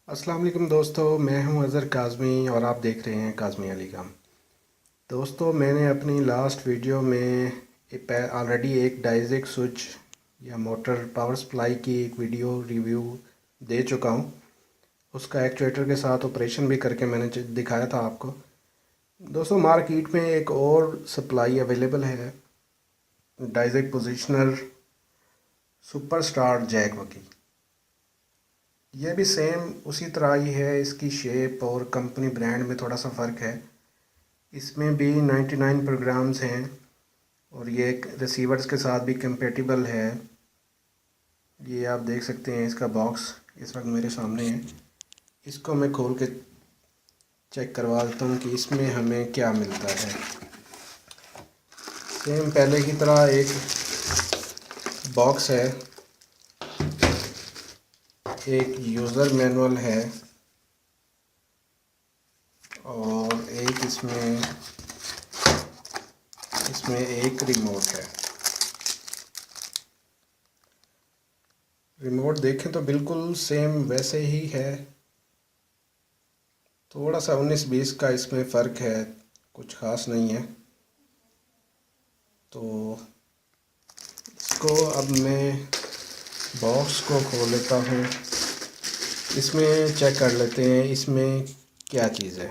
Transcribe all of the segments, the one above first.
अस्सलाम वालेकुम दोस्तों, मैं हूं अज़हर काज़मी और आप देख रहे हैं काज़मी अली काम। दोस्तों, मैंने अपनी लास्ट वीडियो में ऑलरेडी एक डायज़ेक स्विच या मोटर पावर सप्लाई की एक वीडियो रिव्यू दे चुका हूं। उसका एक्चुएटर के साथ ऑपरेशन भी करके मैंने दिखाया था आपको। दोस्तों, मार्केट में एक और सप्लाई अवेलेबल है, डायज़ेक पोजिशनर सुपर स्टार जैक की। ये भी सेम उसी तरह ही है, इसकी शेप और कंपनी ब्रांड में थोड़ा सा फ़र्क है। इसमें भी 99 प्रोग्राम्स हैं और ये रिसीवर्स के साथ भी कंपेटिबल है। ये आप देख सकते हैं, इसका बॉक्स इस वक्त मेरे सामने है। इसको मैं खोल के चेक करवा देता हूँ कि इसमें हमें क्या मिलता है। सेम पहले की तरह एक बॉक्स है, एक यूज़र मैनुअल है और एक इसमें एक रिमोट है। रिमोट देखें तो बिल्कुल सेम वैसे ही है, थोड़ा सा 19-20 का इसमें फ़र्क है, कुछ ख़ास नहीं है। तो इसको अब मैं बॉक्स को खोल लेता हूँ, इसमें चेक कर लेते हैं इसमें क्या चीज़ है।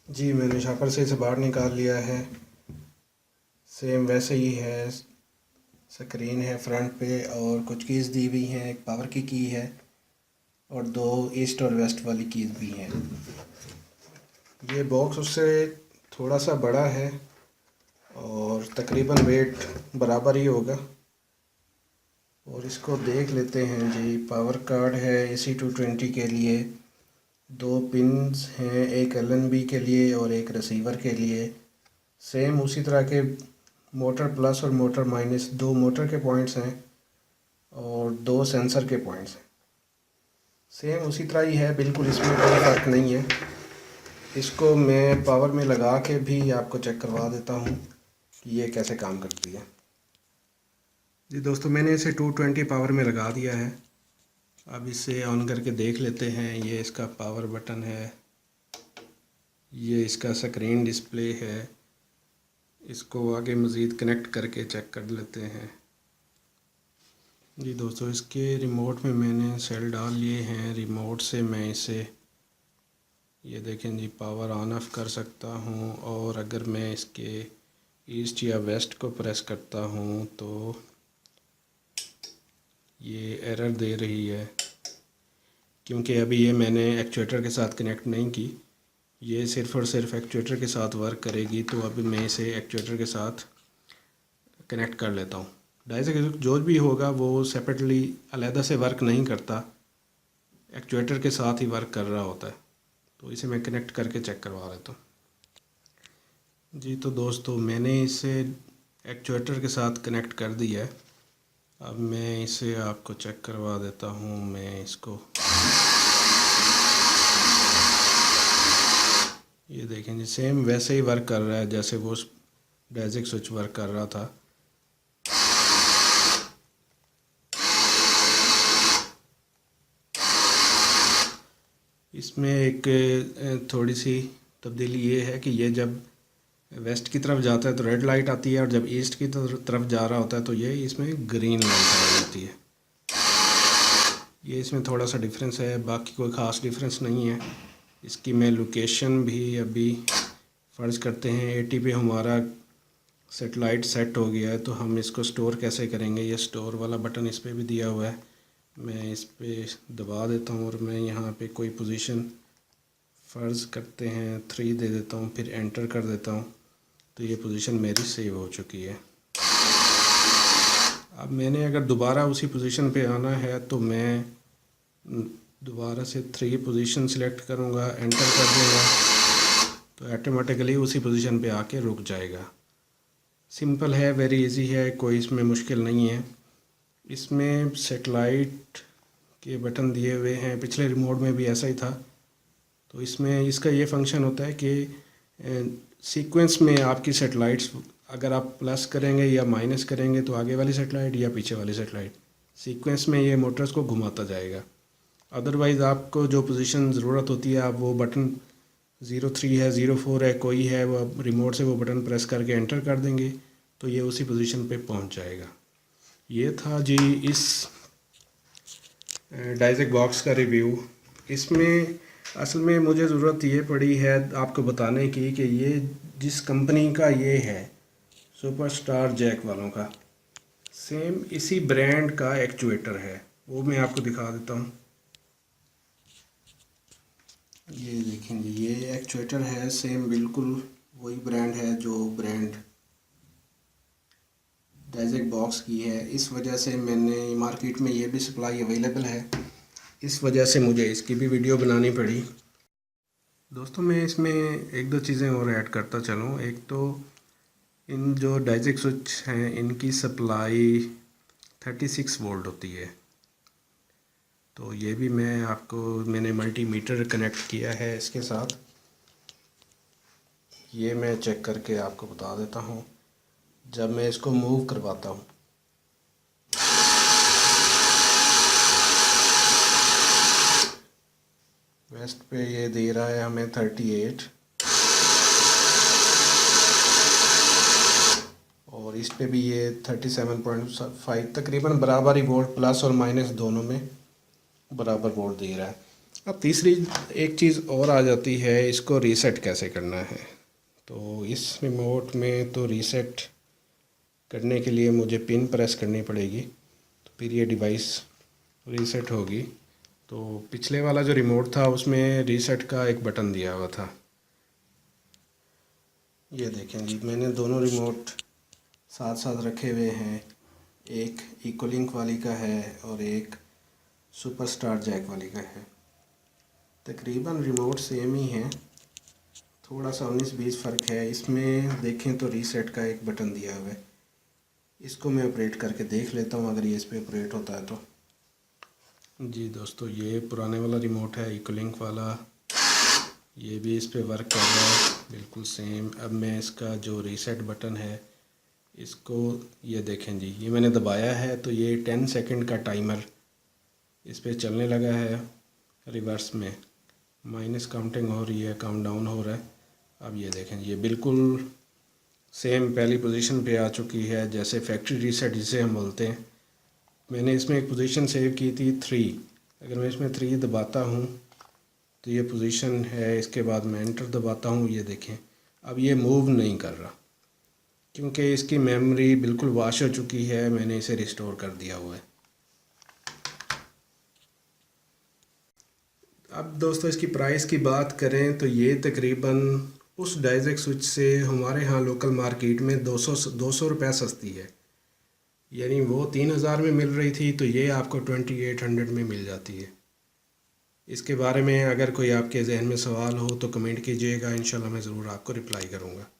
जी, मैंने शॉपर से इसे बाहर निकाल लिया है। सेम वैसे ही है, स्क्रीन है फ्रंट पे और कुछ कीज़ दी हुई हैं, एक पावर की है और दो ईस्ट और वेस्ट वाली कीज़ भी हैं। ये बॉक्स उससे थोड़ा सा बड़ा है और तकरीबन वेट बराबर ही होगा। और इसको देख लेते हैं जी। पावर कार्ड है AC220 के लिए, दो पिन्स हैं, एक LNB के लिए और एक रिसीवर के लिए। सेम उसी तरह के मोटर प्लस और मोटर माइनस, दो मोटर के पॉइंट्स हैं और दो सेंसर के पॉइंट्स हैं। सेम उसी तरह ही है, बिल्कुल इसमें कोई फ़र्क नहीं है। इसको मैं पावर में लगा के भी आपको चेक करवा देता हूँ कि ये कैसे काम करती है। जी दोस्तों, मैंने इसे 220 पावर में लगा दिया है। अब इसे ऑन करके देख लेते हैं। ये इसका पावर बटन है, ये इसका स्क्रीन डिस्प्ले है। इसको आगे मज़ीद कनेक्ट करके चेक कर लेते हैं। जी दोस्तों, इसके रिमोट में मैंने सेल डाल लिए हैं। रिमोट से मैं इसे, ये देखें जी, पावर ऑन ऑफ कर सकता हूँ। और अगर मैं इसके ईस्ट या वेस्ट को प्रेस करता हूँ तो ये एरर दे रही है, क्योंकि अभी ये मैंने एक्चुएटर के साथ कनेक्ट नहीं की। ये सिर्फ़ और सिर्फ एक्चुएटर के साथ वर्क करेगी। तो अभी मैं इसे एक्चुएटर के साथ कनेक्ट कर लेता हूँ। डायज़ेक जो भी होगा वो सेपरेटली अलहदा से वर्क नहीं करता, एक्चुएटर के साथ ही वर्क कर रहा होता है। तो इसे मैं कनेक्ट करके चेक करवा लेता हूँ। जी तो दोस्तों, मैंने इसे एक्चुएटर के साथ कनेक्ट कर दिया है। अब मैं इसे आपको चेक करवा देता हूँ। मैं इसको, ये देखें जी, सेम वैसे ही वर्क कर रहा है जैसे वो डायज़ेक स्विच वर्क कर रहा था। इसमें एक थोड़ी सी तब्दीली ये है कि ये जब वेस्ट की तरफ जाता है तो रेड लाइट आती है और जब ईस्ट की तरफ जा रहा होता है तो ये इसमें ग्रीन लाइट आ जाती है। ये इसमें थोड़ा सा डिफरेंस है, बाकी कोई ख़ास डिफरेंस नहीं है। इसकी मैं लोकेशन भी अभी फ़र्ज़ करते हैं 80 पे हमारा सेटेलाइट सेट हो गया है, तो हम इसको स्टोर कैसे करेंगे। ये स्टोर वाला बटन इस पर भी दिया हुआ है। मैं इस पर दबा देता हूँ और मैं यहाँ पे कोई पोजीशन फ़र्ज़ करते हैं 3 दे देता हूँ, फिर एंटर कर देता हूँ। तो ये पोजीशन मेरी सेव हो चुकी है। अब मैंने अगर दोबारा उसी पोजीशन पे आना है तो मैं दोबारा से 3 पोजीशन सिलेक्ट करूँगा, एंटर कर दूँगा, तो ऑटोमेटिकली उसी पोजीशन पे आके रुक जाएगा। सिंपल है, वेरी इजी है, कोई इसमें मुश्किल नहीं है। इसमें सेटेलाइट के बटन दिए हुए हैं, पिछले रिमोट में भी ऐसा ही था। तो इसमें इसका ये फंक्शन होता है कि सीक्वेंस में आपकी सेटेलाइट्स, अगर आप प्लस करेंगे या माइनस करेंगे तो आगे वाली सेटेलाइट या पीछे वाली सेटेलाइट, सीक्वेंस में ये मोटर्स को घुमाता जाएगा। अदरवाइज़ आपको जो पोजीशन ज़रूरत होती है आप वो बटन 03 है 04 है कोई है वो आप रिमोट से वो बटन प्रेस करके एंटर कर देंगे तो ये उसी पोजीशन पे पहुंच जाएगा। ये था जी इस डाइजेक बॉक्स का रिव्यू। इसमें असल में मुझे ज़रूरत ये पड़ी है आपको बताने की कि ये जिस कंपनी का ये है सुपरस्टार जैक वालों का सेम इसी ब्रांड का एक्चुएटर है, वो मैं आपको दिखा देता हूँ। ये देखेंगे ये एक्चुएटर है सेम बिल्कुल वही ब्रांड है जो ब्रांड डाइजेक बॉक्स की है। इस वजह से मैंने मार्केट में ये भी सप्लाई अवेलेबल है, इस वजह से मुझे इसकी भी वीडियो बनानी पड़ी। दोस्तों मैं इसमें एक दो चीज़ें और ऐड करता चलूँ। एक तो इन जो डाइजेक स्विच हैं इनकी सप्लाई 36 वोल्ट होती है, तो ये भी मैंने मल्टीमीटर कनेक्ट किया है इसके साथ, ये मैं चेक करके आपको बता देता हूँ जब मैं इसको मूव करवाता हूँ। वेस्ट पे ये दे रहा है हमें 38 और इस पे भी ये 37.5 तकरीबन बराबर ही वोल्ट प्लस और माइनस दोनों में बराबर वोल्ट दे रहा है। अब तीसरी एक चीज़ और आ जाती है, इसको रीसेट कैसे करना है। तो इस रिमोट में तो रीसेट करने के लिए मुझे पिन प्रेस करनी पड़ेगी तो फिर ये डिवाइस रीसेट होगी। तो पिछले वाला जो रिमोट था उसमें रीसेट का एक बटन दिया हुआ था। ये देखें जी मैंने दोनों रिमोट साथ साथ रखे हुए हैं, एक इकोलिंक वाली का है और एक सुपरस्टार जैक वाली का है। तकरीबन रिमोट सेम ही है, थोड़ा सा 19-20 फ़र्क है। इसमें देखें तो रीसेट का एक बटन दिया हुआ है, इसको मैं ऑपरेट करके देख लेता हूँ अगर ये इस पर ऑपरेट होता है तो। जी दोस्तों ये पुराने वाला रिमोट है इकोलिंक वाला, ये भी इस पे वर्क कर रहा है बिल्कुल सेम। अब मैं इसका जो रीसेट बटन है इसको ये देखें जी ये मैंने दबाया है तो ये 10 सेकंड का टाइमर इस पे चलने लगा है, रिवर्स में माइनस काउंटिंग हो रही है, काउंट डाउन हो रहा है। अब ये देखें ये बिल्कुल सेम पहली पोजीशन पे आ चुकी है जैसे फैक्ट्री रीसेट जिसे हम बोलते हैं। मैंने इसमें एक पोजीशन सेव की थी 3, अगर मैं इसमें 3 दबाता हूँ तो ये पोजीशन है, इसके बाद मैं एंटर दबाता हूँ, ये देखें अब ये मूव नहीं कर रहा क्योंकि इसकी मेमोरी बिल्कुल वॉश हो चुकी है, मैंने इसे रिस्टोर कर दिया हुआ है। अब दोस्तों इसकी प्राइस की बात करें तो ये तकरीबन उस डाइजेक स्विच से हमारे यहाँ लोकल मार्केट में 200 रुपये सस्ती है, यानी वो 3000 में मिल रही थी तो ये आपको 2800 में मिल जाती है। इसके बारे में अगर कोई आपके जहन में सवाल हो तो कमेंट कीजिएगा, इंशाल्लाह मैं ज़रूर आपको रिप्लाई करूँगा।